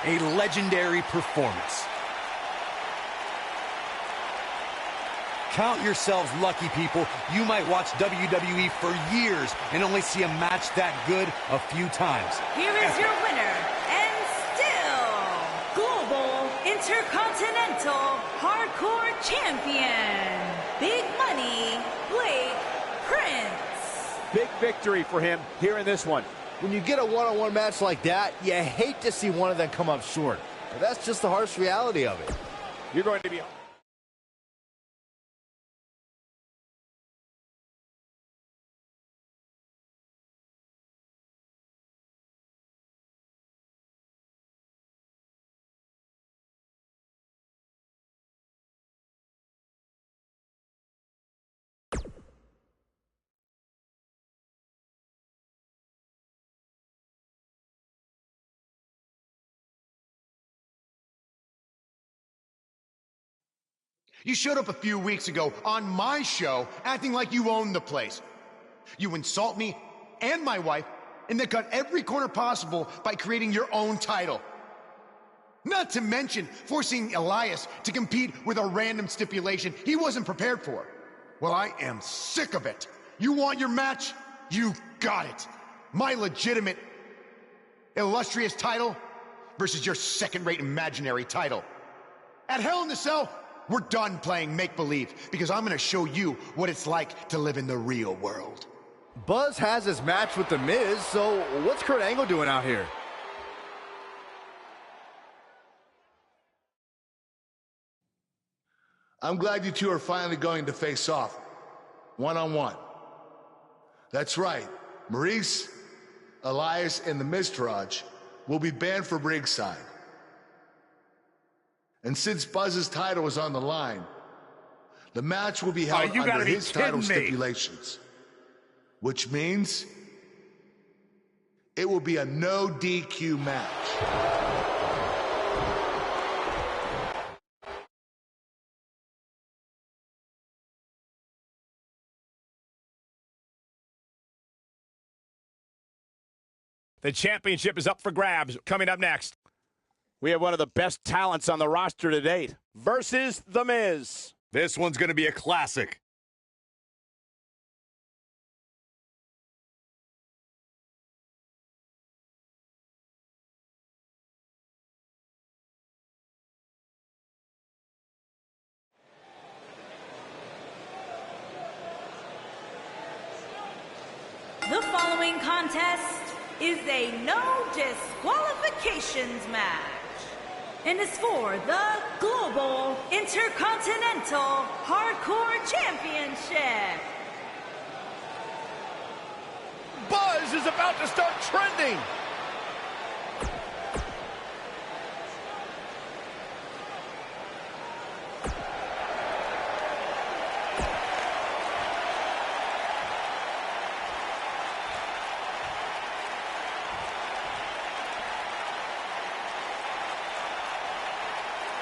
a legendary performance. Count yourselves lucky, people. You might watch WWE for years and only see a match that good a few times. Here is your winner, and still Global Intercontinental Hardcore Champion, Big Money, Blake Prince. Big victory for him here in this one. When you get a one-on-one match like that, you hate to see one of them come up short. But that's just the harsh reality of it. You're going to be... You showed up a few weeks ago on my show acting like you owned the place. You insult me and my wife and then cut every corner possible by creating your own title. Not to mention forcing Elias to compete with a random stipulation he wasn't prepared for. Well, I am sick of it. You want your match? You got it. My legitimate, illustrious title versus your second-rate imaginary title. At Hell in the Cell, we're done playing make-believe because I'm going to show you what it's like to live in the real world. Buzz has his match with The Miz, so what's Kurt Angle doing out here? I'm glad you two are finally going to face off, one-on-one. That's right, Maurice, Elias, and the Miztourage will be banned from ringside. And since Buzz's title is on the line, the match will be held under his title stipulations. Which means it will be a no DQ match. The championship is up for grabs. Coming up next, we have one of the best talents on the roster to date versus The Miz. This one's going to be a classic. The following contest is a no disqualifications match and is for the Global Intercontinental Hardcore Championship. Buzz is about to start trending.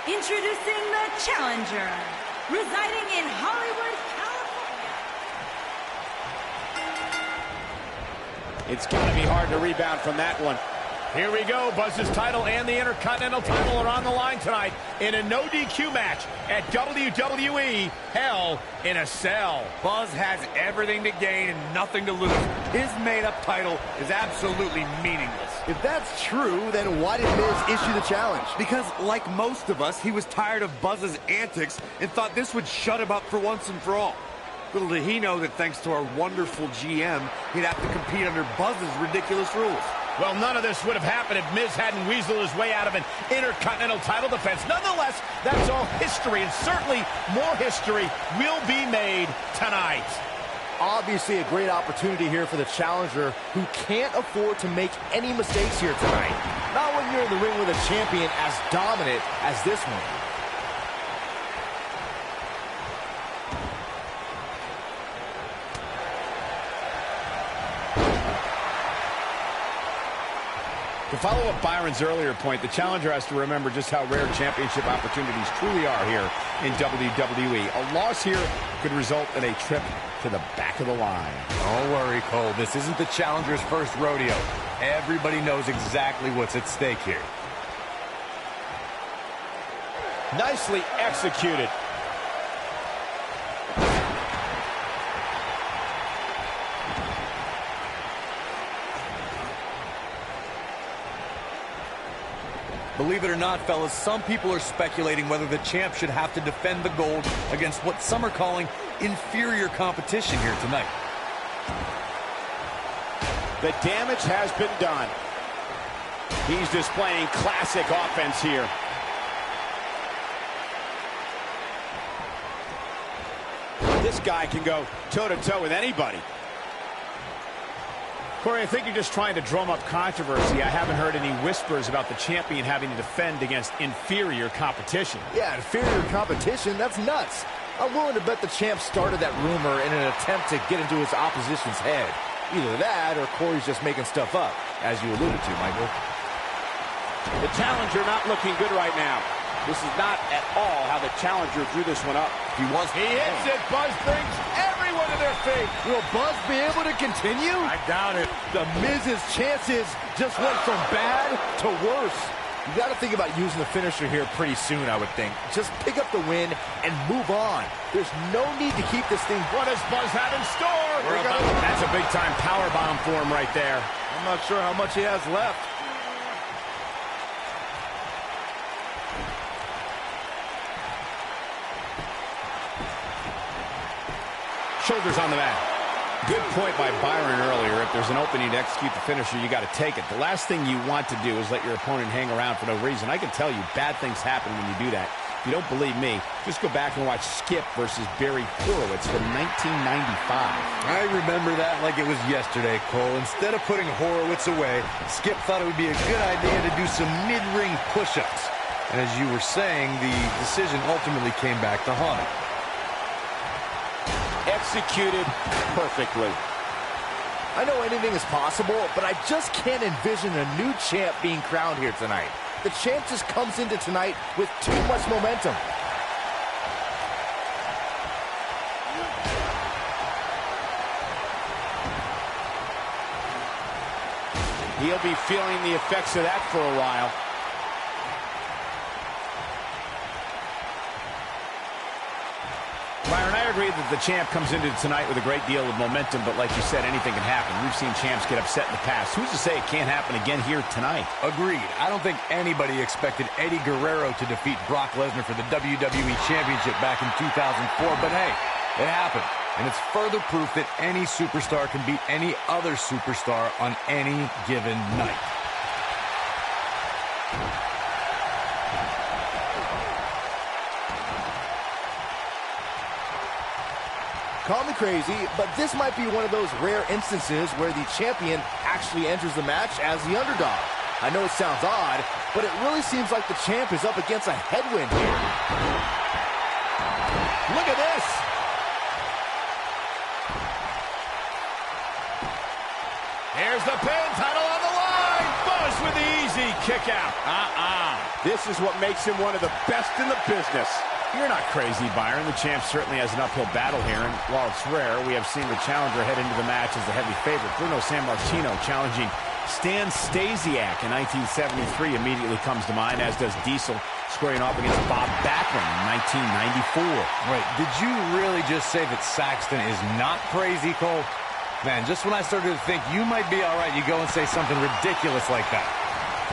Introducing the challenger, residing in Hollywood, California. It's got to be hard to rebound from that one. Here we go. Buzz's title and the Intercontinental title are on the line tonight in a no DQ match at WWE Hell in a Cell. Buzz has everything to gain and nothing to lose. His made-up title is absolutely meaningless. If that's true, then why did Miz issue the challenge? Because, like most of us, he was tired of Buzz's antics and thought this would shut him up for once and for all. Little did he know that thanks to our wonderful GM, he'd have to compete under Buzz's ridiculous rules. Well, none of this would have happened if Miz hadn't weaseled his way out of an Intercontinental title defense. Nonetheless, that's all history, and certainly more history will be made tonight. Obviously a great opportunity here for the challenger who can't afford to make any mistakes here tonight. Not when you're in the ring with a champion as dominant as this one. To follow up Byron's earlier point, the challenger has to remember just how rare championship opportunities truly are here in WWE. A loss here could result in a trip to the back of the line. Don't worry, Cole. This isn't the challenger's first rodeo. Everybody knows exactly what's at stake here. Nicely executed. Believe it or not, fellas, some people are speculating whether the champ should have to defend the gold against what some are calling inferior competition here tonight. The damage has been done. He's displaying classic offense here. This guy can go toe-to-toe with anybody. Corey, I think you're just trying to drum up controversy. I haven't heard any whispers about the champion having to defend against inferior competition. Yeah, inferior competition? That's nuts. I'm willing to bet the champ started that rumor in an attempt to get into his opposition's head. Either that, or Corey's just making stuff up, as you alluded to, Michael. The challenger not looking good right now. This is not at all how the challenger drew this one up. He hits it. Buzz brings everyone to their feet. Will Buzz be able to continue? I doubt it. The Miz's chances just went from bad to worse. You got to think about using the finisher here pretty soon, I would think. Just pick up the win and move on. There's no need to keep this thing. What does Buzz have in store? That's a big-time power bomb for him right there. I'm not sure how much he has left. Shoulders on the mat. Good point by Byron earlier. If there's an opening to execute the finisher, you got to take it. The last thing you want to do is let your opponent hang around for no reason. I can tell you, bad things happen when you do that. If you don't believe me, just go back and watch Skip versus Barry Horowitz from 1995. I remember that like it was yesterday, Cole. Instead of putting Horowitz away, Skip thought it would be a good idea to do some mid-ring push-ups. And as you were saying, the decision ultimately came back to haunt him. Executed perfectly. I know anything is possible, but I just can't envision a new champ being crowned here tonight. The champ just comes into tonight with too much momentum. He'll be feeling the effects of that for a while. Byron, I agree that the champ comes into tonight with a great deal of momentum, but like you said, anything can happen. We've seen champs get upset in the past. Who's to say it can't happen again here tonight? Agreed. I don't think anybody expected Eddie Guerrero to defeat Brock Lesnar for the WWE Championship back in 2004, but hey, it happened. And it's further proof that any superstar can beat any other superstar on any given night. Call me crazy, but this might be one of those rare instances where the champion actually enters the match as the underdog. I know it sounds odd, but it really seems like the champ is up against a headwind here. Look at this! Here's the pin, title on the line! Buzz with the easy kick out. This is what makes him one of the best in the business. You're not crazy, Byron. The champ certainly has an uphill battle here, and while it's rare, we have seen the challenger head into the match as the heavy favorite. Bruno Sammartino challenging Stan Stasiak in 1973 immediately comes to mind, as does Diesel squaring off against Bob Backlund in 1994. Wait, did you really just say that Saxton is not crazy, Cole? Man, just when I started to think you might be all right, you go and say something ridiculous like that.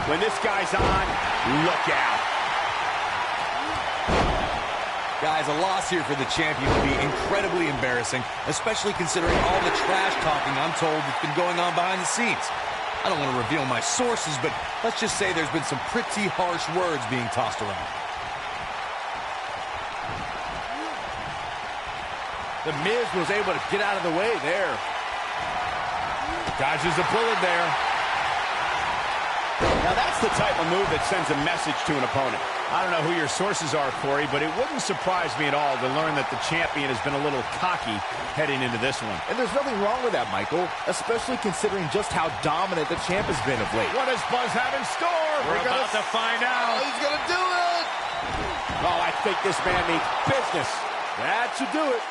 When this guy's on, look out. Guys, a loss here for the champion would be incredibly embarrassing, especially considering all the trash talking I'm told that's been going on behind the scenes. I don't want to reveal my sources, but let's just say there's been some pretty harsh words being tossed around. The Miz was able to get out of the way there. Dodges a bullet there. Now that's the type of move that sends a message to an opponent. I don't know who your sources are, Corey, but it wouldn't surprise me at all to learn that the champion has been a little cocky heading into this one. And there's nothing wrong with that, Michael, especially considering just how dominant the champ has been of late. What does Buzz have in store? We're about to find out. Oh, he's going to do it! Oh, I think this man means business. That should do it.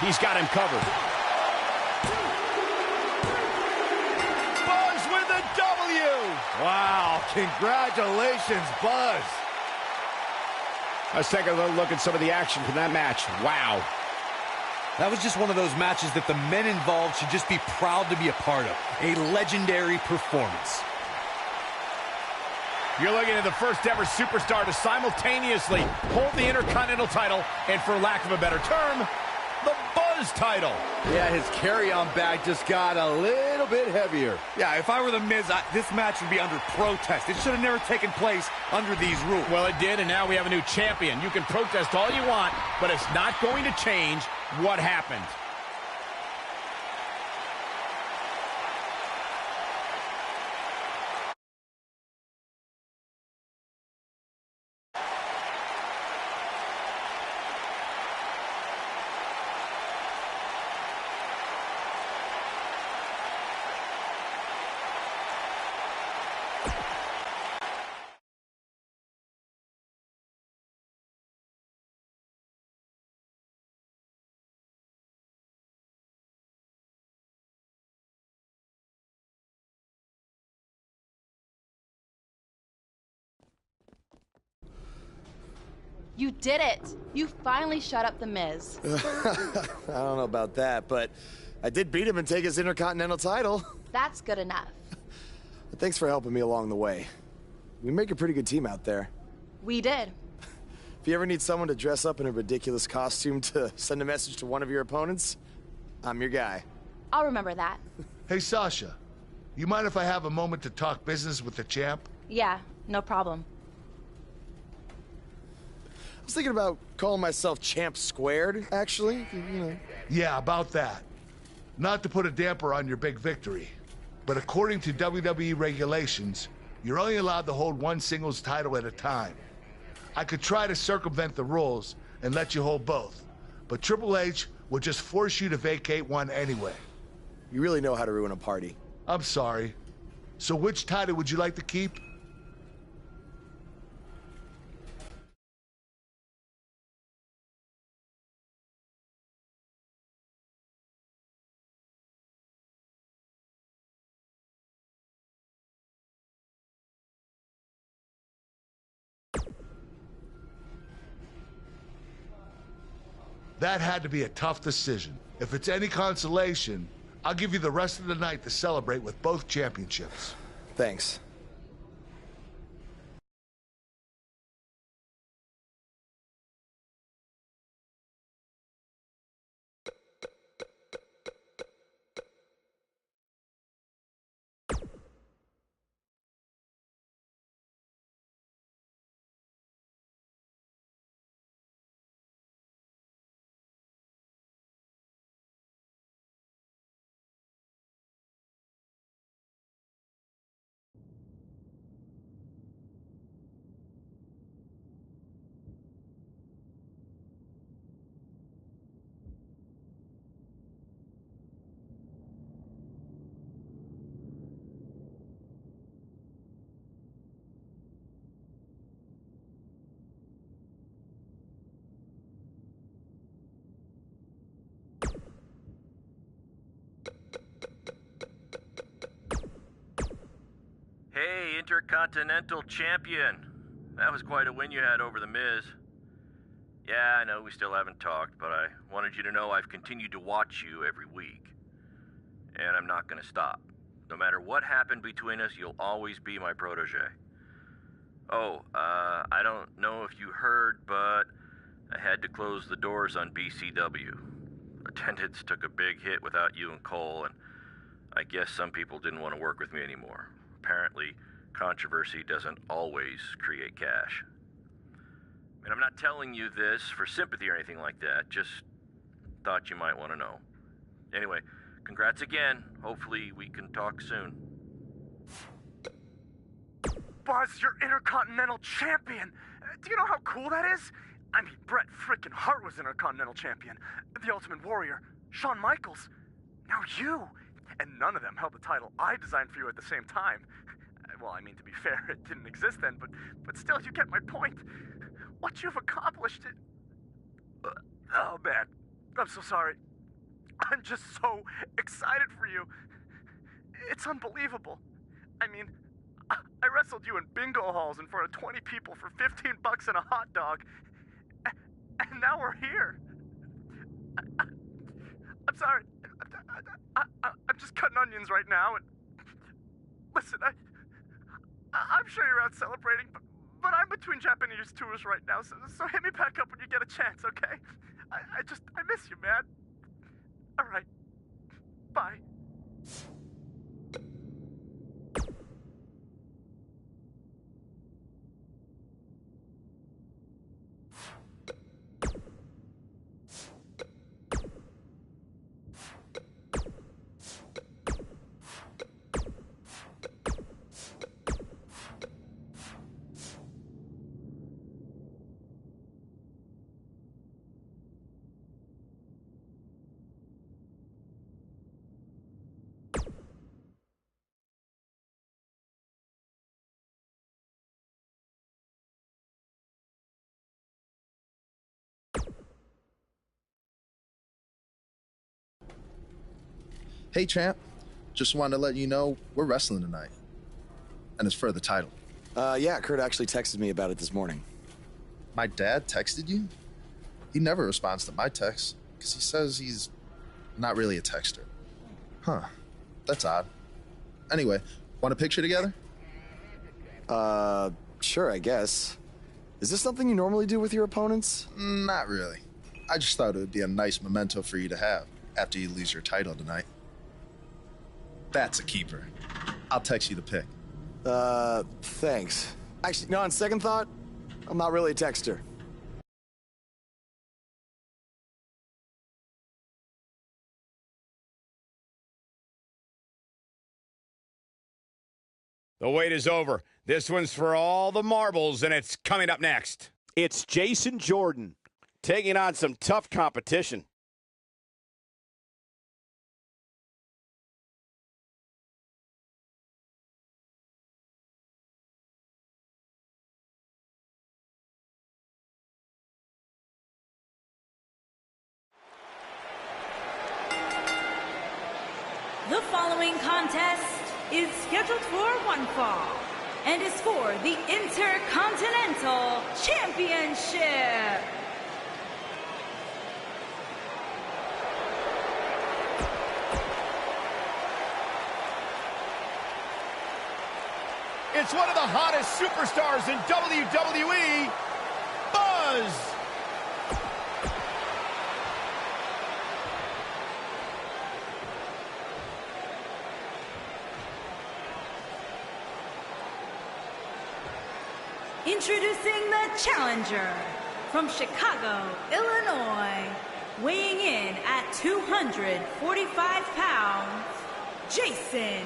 He's got him covered. Buzz with the the W! Wow, congratulations, Buzz. Let's take a little look at some of the action from that match. Wow. That was just one of those matches that the men involved should just be proud to be a part of. A legendary performance. You're looking at the first ever superstar to simultaneously hold the Intercontinental title and, for lack of a better term, the Buzz title. Yeah, his carry-on bag just got a little bit heavier. Yeah, if I were The Miz, this match would be under protest. It should have never taken place under these rules. Well, it did, and now we have a new champion. You can protest all you want, but it's not going to change what happened. You did it! You finally shut up The Miz. I don't know about that, but I did beat him and take his Intercontinental title. That's good enough. Thanks for helping me along the way. We make a pretty good team out there. We did. If you ever need someone to dress up in a ridiculous costume to send a message to one of your opponents, I'm your guy. I'll remember that. Hey, Sasha, you mind if I have a moment to talk business with the champ? Yeah, no problem. I was thinking about calling myself Champ Squared, actually, you know. Yeah, about that. Not to put a damper on your big victory, but according to WWE regulations, you're only allowed to hold one singles title at a time. I could try to circumvent the rules and let you hold both, but Triple H would just force you to vacate one anyway. You really know how to ruin a party. I'm sorry. So which title would you like to keep? That had to be a tough decision. If it's any consolation, I'll give you the rest of the night to celebrate with both championships. Thanks. Hey, Intercontinental Champion. That was quite a win you had over The Miz. Yeah, I know we still haven't talked, but I wanted you to know I've continued to watch you every week. And I'm not gonna stop. No matter what happened between us, you'll always be my protege. Oh, I don't know if you heard, but I had to close the doors on BCW. Attendance took a big hit without you and Cole, and I guess some people didn't want to work with me anymore. Apparently, controversy doesn't always create cash. And I'm not telling you this for sympathy or anything like that, just thought you might want to know. Anyway, congrats again. Hopefully we can talk soon. Buzz, you're Intercontinental Champion! Do you know how cool that is? I mean, Bret frickin' Hart was Intercontinental Champion. The Ultimate Warrior, Shawn Michaels. Now you! And none of them held the title I designed for you at the same time. Well, I mean, to be fair, it didn't exist then, but still, you get my point. What you've accomplished... Oh, man. I'm so sorry. I'm just so excited for you. It's unbelievable. I mean, I wrestled you in bingo halls in front of 20 people for $15 and a hot dog. And now we're here. I'm sorry. I'm just cutting onions right now. And listen, I'm sure you're out celebrating, but I'm between Japanese tours right now, so hit me back up when you get a chance, okay? I miss you, man. All right. Bye. Hey, champ. Just wanted to let you know we're wrestling tonight. And it's for the title. Yeah, Kurt actually texted me about it this morning. My dad texted you? He never responds to my texts because he says he's not really a texter. Huh. That's odd. Anyway, want a picture together? Sure, I guess. Is this something you normally do with your opponents? Not really. I just thought it would be a nice memento for you to have after you lose your title tonight. That's a keeper. I'll text you the pic. Thanks. Actually, no, on second thought, I'm not really a texter. The wait is over. This one's for all the marbles, and it's coming up next. It's Jason Jordan taking on some tough competition. The following contest is scheduled for one fall and is for the Intercontinental Championship. It's one of the hottest superstars in WWE, Buzz. Introducing the challenger from Chicago, Illinois, weighing in at 245 pounds, Jason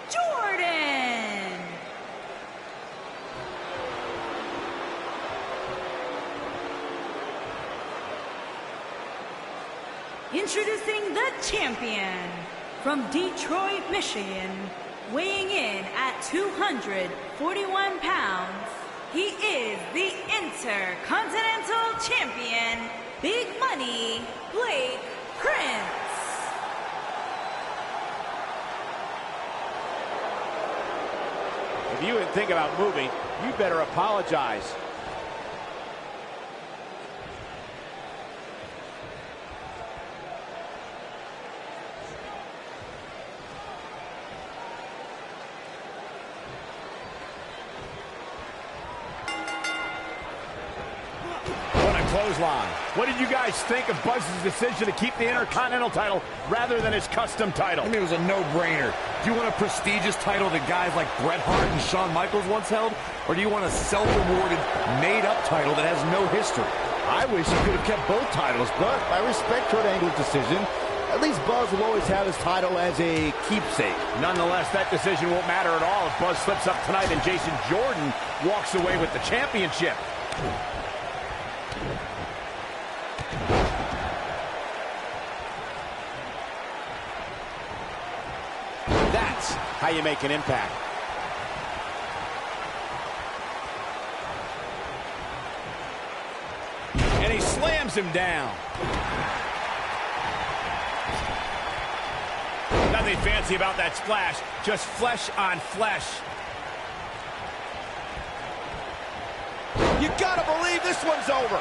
Jordan. Introducing the champion from Detroit, Michigan, weighing in at 241 pounds, he is the Intercontinental Champion, Big Money, Blake Prince. If you think about moving, you better apologize. Clothesline. What did you guys think of Buzz's decision to keep the Intercontinental title rather than his custom title? I mean, it was a no-brainer. Do you want a prestigious title that guys like Bret Hart and Shawn Michaels once held? Or do you want a self-awarded, made-up title that has no history? I wish he could have kept both titles, but I respect Kurt Angle's decision. At least Buzz will always have his title as a keepsake. Nonetheless, that decision won't matter at all if Buzz slips up tonight and Jason Jordan walks away with the championship. That's how you make an impact. And he slams him down. The nothing fancy about that splash, just flesh on flesh. You gotta believe this one's over.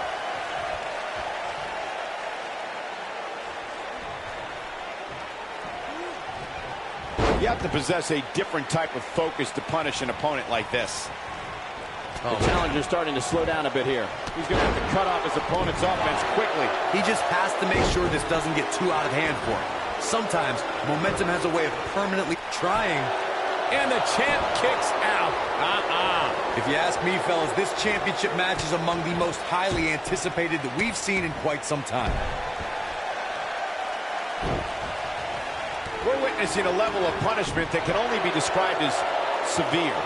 You have to possess a different type of focus to punish an opponent like this. The challenger's starting to slow down a bit here. He's going to have to cut off his opponent's offense quickly. He just has to make sure this doesn't get too out of hand for him. Sometimes momentum has a way of permanently trying. And the champ kicks out. If you ask me, fellas, this championship match is among the most highly anticipated that we've seen in quite some time. We're witnessing a level of punishment that can only be described as severe.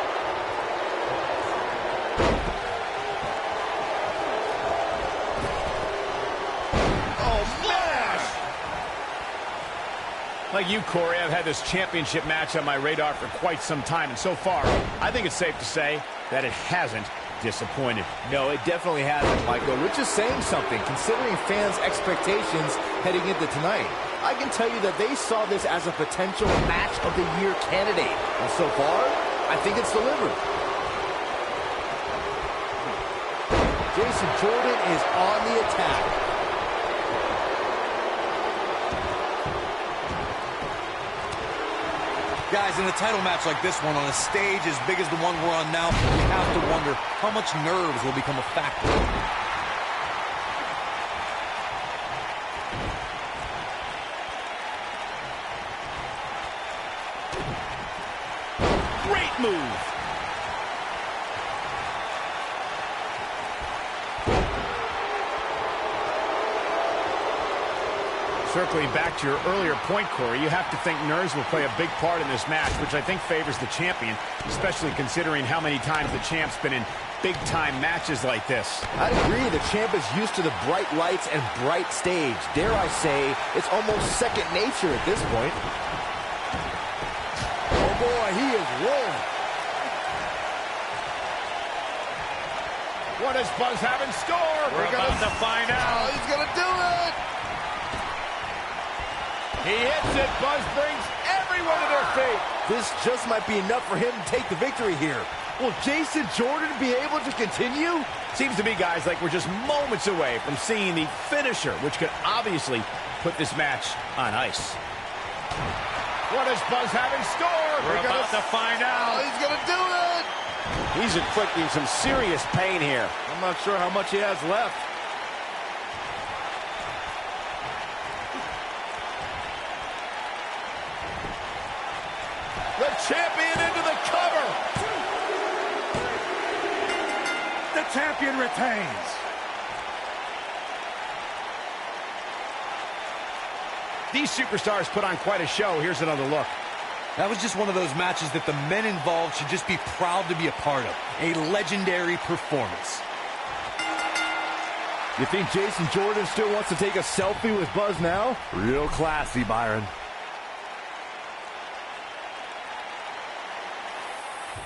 Like you, Corey, I've had this championship match on my radar for quite some time, and so far, I think it's safe to say that it hasn't disappointed. No, it definitely hasn't, Michael, which is saying something, considering fans' expectations heading into tonight. I can tell you that they saw this as a potential match of the year candidate, and so far, I think it's delivered. Jason Jordan is on the attack. Guys, in a title match like this one, on a stage as big as the one we're on now, we have to wonder how much nerves will become a factor. Great move. Circling back to your earlier point, Corey, you have to think nerves will play a big part in this match, which I think favors the champion, especially considering how many times the champ's been in big-time matches like this. I agree. The champ is used to the bright lights and bright stage. Dare I say, it's almost second nature at this point. Oh, boy, he is rolling. What does Buzz have in store? We're about to find out. Oh, he's going to do it. He hits it. Buzz brings everyone to their feet. This just might be enough for him to take the victory here. Will Jason Jordan be able to continue? Seems to me, guys, like we're just moments away from seeing the finisher, which could obviously put this match on ice. What does Buzz have in store? We're about to find out. Oh, he's going to do it. He's inflicting some serious pain here. I'm not sure how much he has left. The champion into the cover. The champion retains. These superstars put on quite a show. Here's another look. That was just one of those matches that the men involved should just be proud to be a part of. A legendary performance. You think Jason Jordan still wants to take a selfie with Buzz now? Real classy, Byron.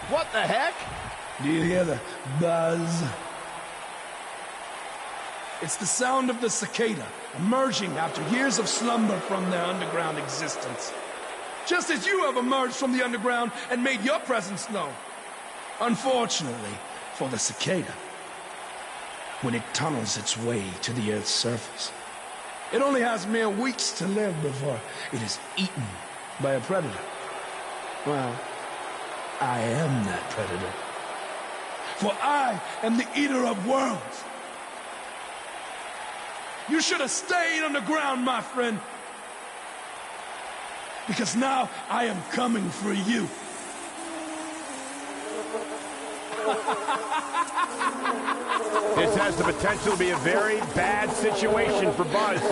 What the heck? Do you hear the buzz? It's the sound of the cicada emerging after years of slumber from their underground existence. Just as you have emerged from the underground and made your presence known. Unfortunately for the cicada, when it tunnels its way to the Earth's surface, it only has mere weeks to live before it is eaten by a predator. Well, I am that predator. For I am the eater of worlds. You should have stayed underground, my friend. Because now I am coming for you. This has the potential to be a very bad situation for Buzz.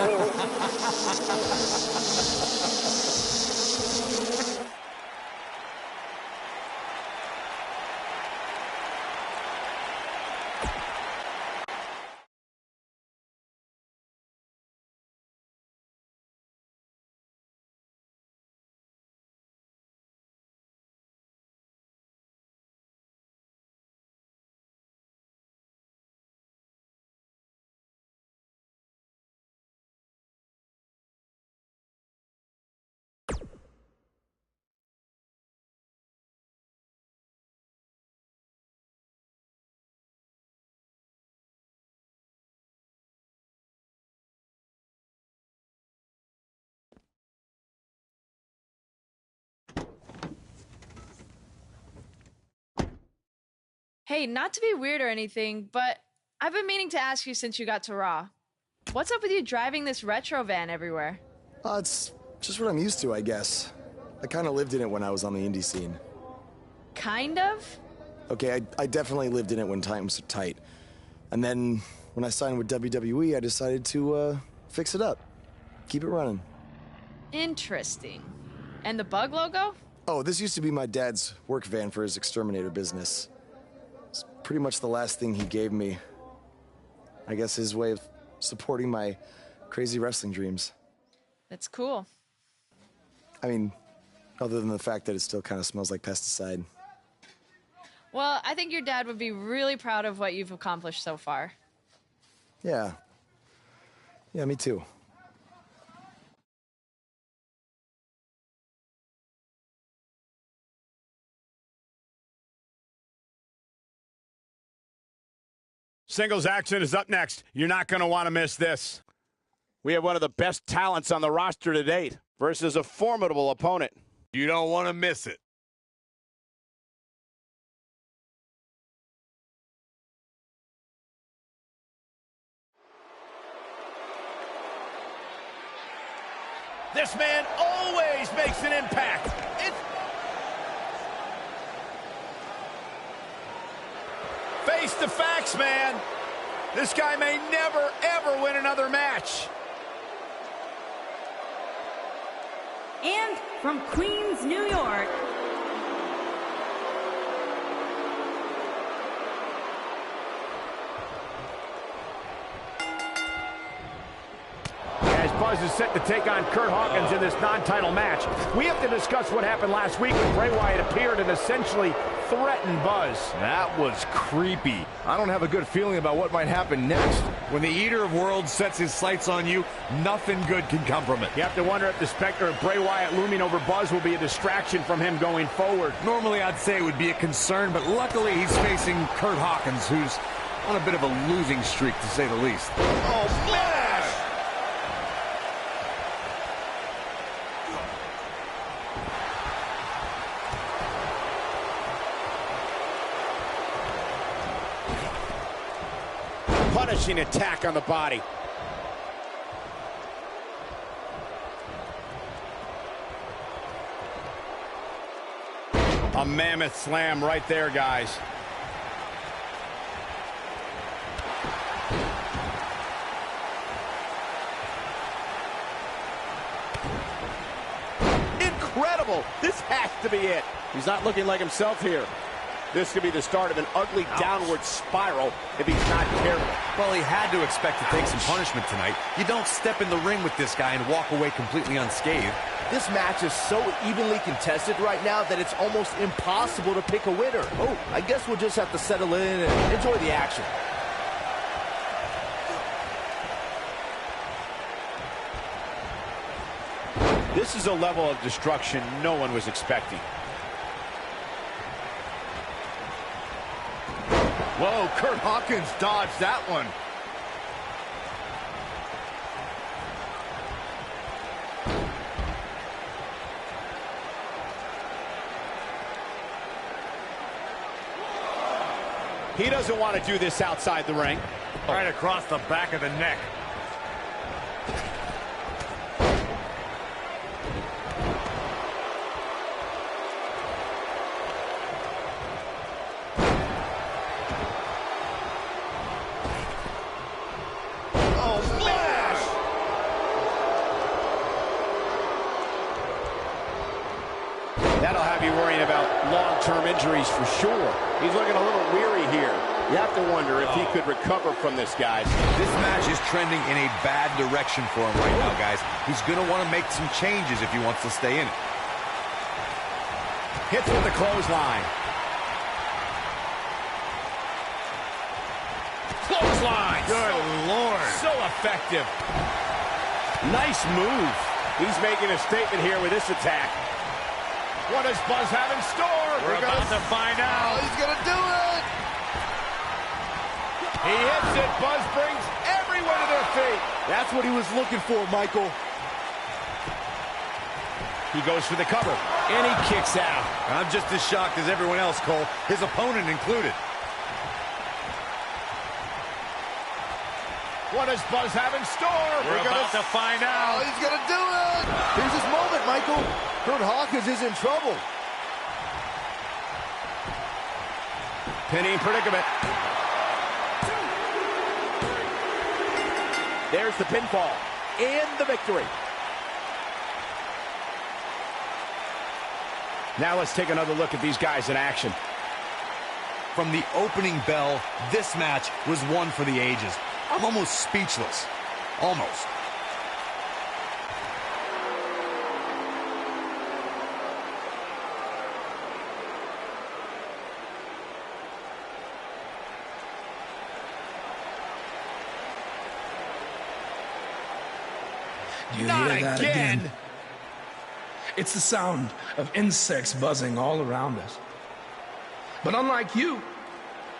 Hey, not to be weird or anything, but I've been meaning to ask you since you got to Raw. What's up with you driving this retro van everywhere? It's just what I'm used to, I guess. I kind of lived in it when I was on the indie scene. Kind of? Okay, I definitely lived in it when times were tight. And then when I signed with WWE, I decided to fix it up. Keep it running. Interesting. And the bug logo? Oh, this used to be my dad's work van for his exterminator business. It's pretty much the last thing he gave me. I guess his way of supporting my crazy wrestling dreams. That's cool. I mean, other than the fact that it still kind of smells like pesticide. Well, I think your dad would be really proud of what you've accomplished so far. Yeah. Yeah, me too. Singles action is up next. You're not going to want to miss this. We have one of the best talents on the roster to date versus a formidable opponent. You don't want to miss it. This man always makes an impact. Face the facts, man. This guy may never, ever win another match. And from Queens, New York, As Buzz is set to take on Kurt Hawkins in this non-title match, we have to discuss what happened last week when Bray Wyatt appeared and essentially threatened Buzz. That was creepy. I don't have a good feeling about what might happen next. When the Eater of Worlds sets his sights on you, nothing good can come from it. You have to wonder if the specter of Bray Wyatt looming over Buzz will be a distraction from him going forward. Normally I'd say it would be a concern, but luckily he's facing Kurt Hawkins, who's on a bit of a losing streak, to say the least. Oh, splash! Punishing attack on the body. A mammoth slam right there, guys. Incredible! This has to be it. He's not looking like himself here. This could be the start of an ugly downward spiral if he's not careful. Well, he had to expect to take some punishment tonight. You don't step in the ring with this guy and walk away completely unscathed. This match is so evenly contested right now that it's almost impossible to pick a winner. Oh, I guess we'll just have to settle in and enjoy the action. This is a level of destruction no one was expecting. Whoa, Kurt Hawkins dodged that one. He doesn't want to do this outside the ring. Right across the back of the neck. That'll have you worrying about long-term injuries for sure. He's looking a little weary here. You have to wonder if he could recover from this, guys. This match is trending in a bad direction for him right now, guys. He's going to want to make some changes if he wants to stay in it. Hits with the clothesline. Clothesline. Good Lord. So effective. Nice move. He's making a statement here with this attack. What does Buzz have in store? We're about to find out. Oh, he's going to do it. He hits it. Buzz brings everyone to their feet. That's what he was looking for, Michael. He goes for the cover, and he kicks out. I'm just as shocked as everyone else, Cole, his opponent included. What does Buzz have in store? We're about to find out. Oh, he's going to do it. Here's his moment, Michael. Kurt Hawkins is in trouble. Pinning predicament. There's the pinfall and the victory. Now let's take another look at these guys in action. From the opening bell, this match was one for the ages. I'm almost speechless. Almost. Do you hear that again? It's the sound of insects buzzing all around us. But unlike you,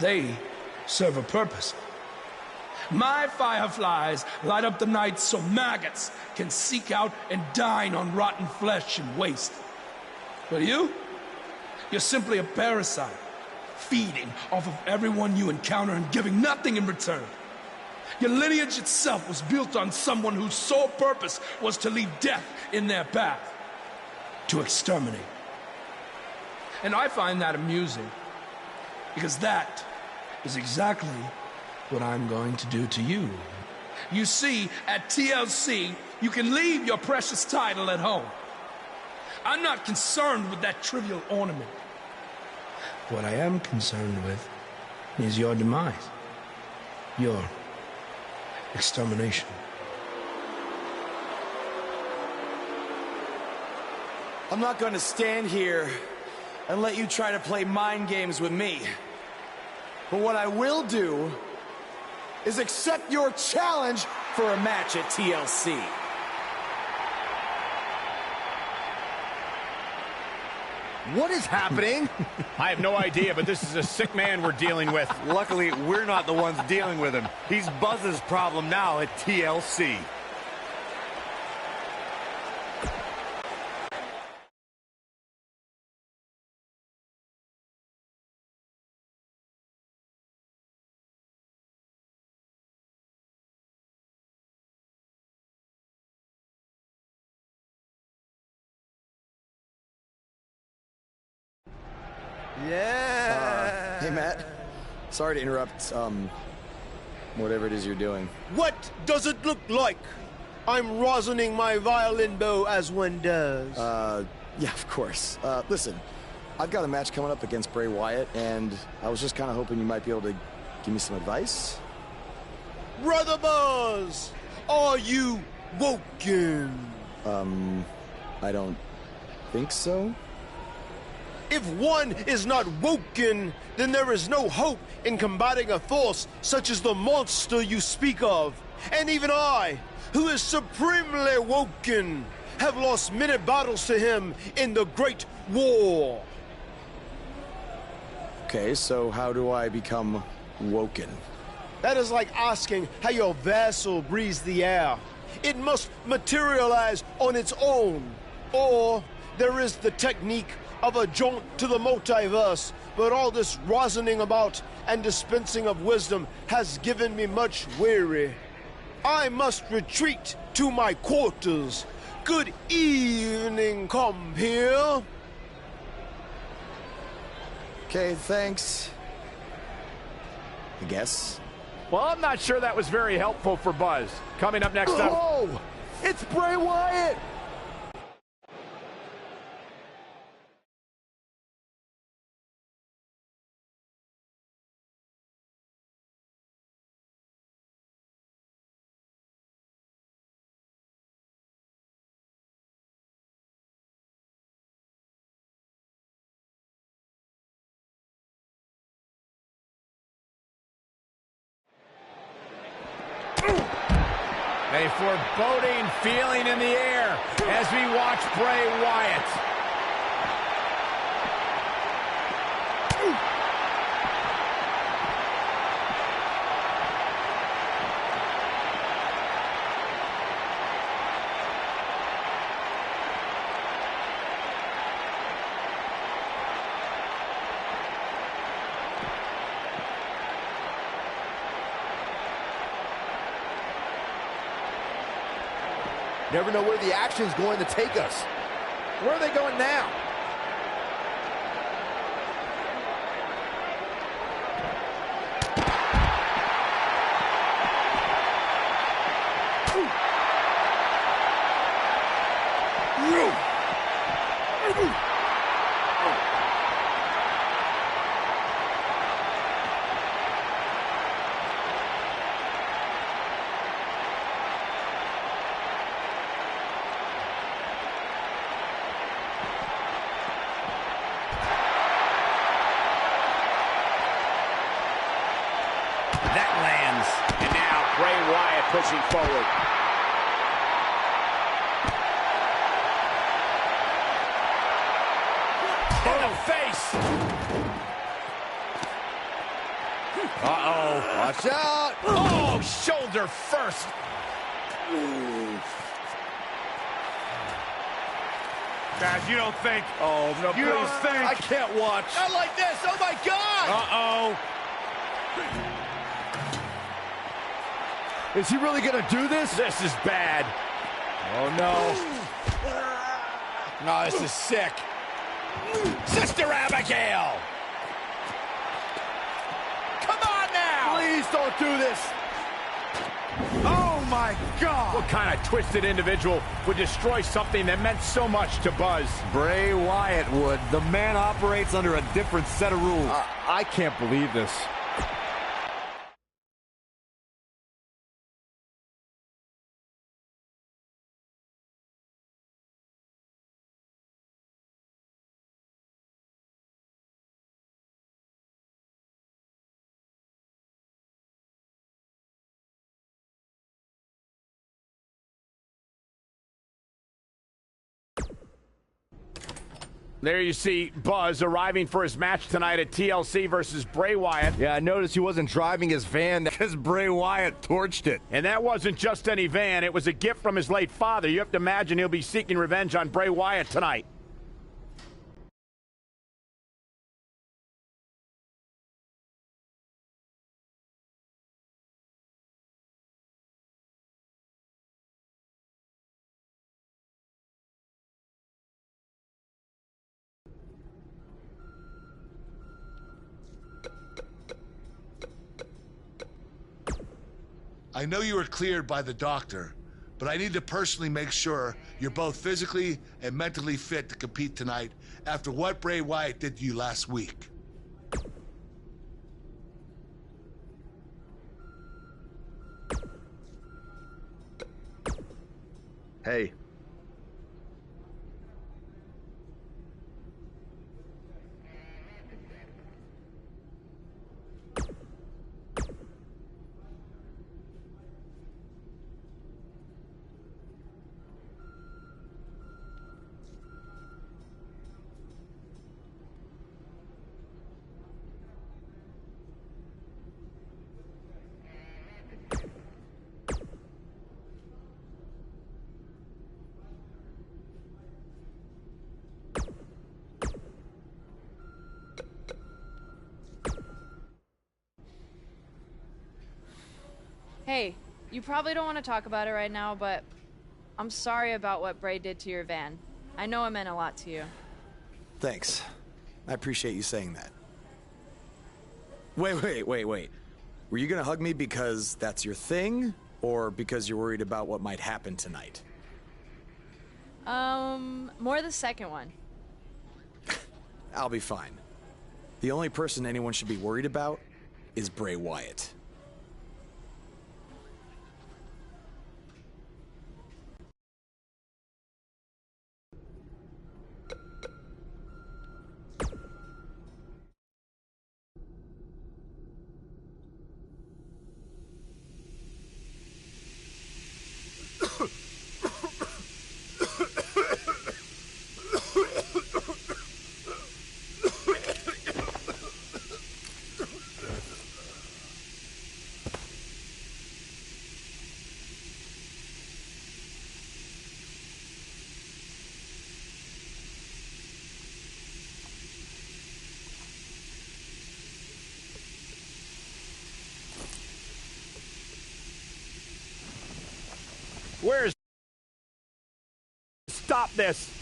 they serve a purpose. My fireflies light up the night so maggots can seek out and dine on rotten flesh and waste. But you're simply a parasite, feeding off of everyone you encounter and giving nothing in return. Your lineage itself was built on someone whose sole purpose was to leave death in their path, to exterminate. And I find that amusing, because that is exactly what I'm going to do to you. You see, at TLC, you can leave your precious title at home. I'm not concerned with that trivial ornament. What I am concerned with is your demise, your extermination. I'm not going to stand here and let you try to play mind games with me. But what I will do is accept your challenge for a match at TLC. What is happening? I have no idea, but this is a sick man we're dealing with. Luckily, we're not the ones dealing with him. He's Buzz's problem now at TLC. Yeah. Hey, Matt. Sorry to interrupt, whatever it is you're doing. What does it look like? I'm rosining my violin bow as one does. Yeah, of course. Listen, I've got a match coming up against Bray Wyatt, and I was just kind of hoping you might be able to give me some advice. Brother Buzz, are you woken? I don't think so. If one is not woken, then there is no hope in combating a force such as the monster you speak of. And even I, who is supremely woken, have lost many battles to him in the Great War. Okay, so how do I become woken? That is like asking how your vessel breathes the air. It must materialize on its own. Or there is the technique of a jaunt to the multiverse, but all this rosining about and dispensing of wisdom has given me much weary. I must retreat to my quarters. Good evening, compeer. Okay, thanks. I guess. Well, I'm not sure that was very helpful for Buzz. Coming up next up... Oh! It's Bray Wyatt! A foreboding feeling in the air as we watch Bray Wyatt. Never know where the action's going to take us. Where are they going now? That lands. And now Bray Wyatt pushing forward. In the face. Uh-oh. Watch out. Oh, shoulder first. Guys, you don't think. Oh, no, you please. don't think. I can't watch. Not like this. Oh, my God. Uh-oh. Is he really going to do this? This is bad. Oh, no. No, this is sick. Sister Abigail. Come on now. Please don't do this. Oh, my God. What kind of twisted individual would destroy something that meant so much to Buzz? Bray Wyatt would. The man operates under a different set of rules. I can't believe this. There you see Buzz arriving for his match tonight at TLC versus Bray Wyatt. Yeah, I noticed he wasn't driving his van because Bray Wyatt torched it. And that wasn't just any van. It was a gift from his late father. You have to imagine he'll be seeking revenge on Bray Wyatt tonight. I know you were cleared by the doctor, but I need to personally make sure you're both physically and mentally fit to compete tonight after what Bray Wyatt did to you last week. Hey. Hey, you probably don't want to talk about it right now, but I'm sorry about what Bray did to your van. I know it meant a lot to you. Thanks. I appreciate you saying that. Wait. Were you gonna hug me because that's your thing, or because you're worried about what might happen tonight? More the second one. I'll be fine. The only person anyone should be worried about is Bray Wyatt. Where's stop this.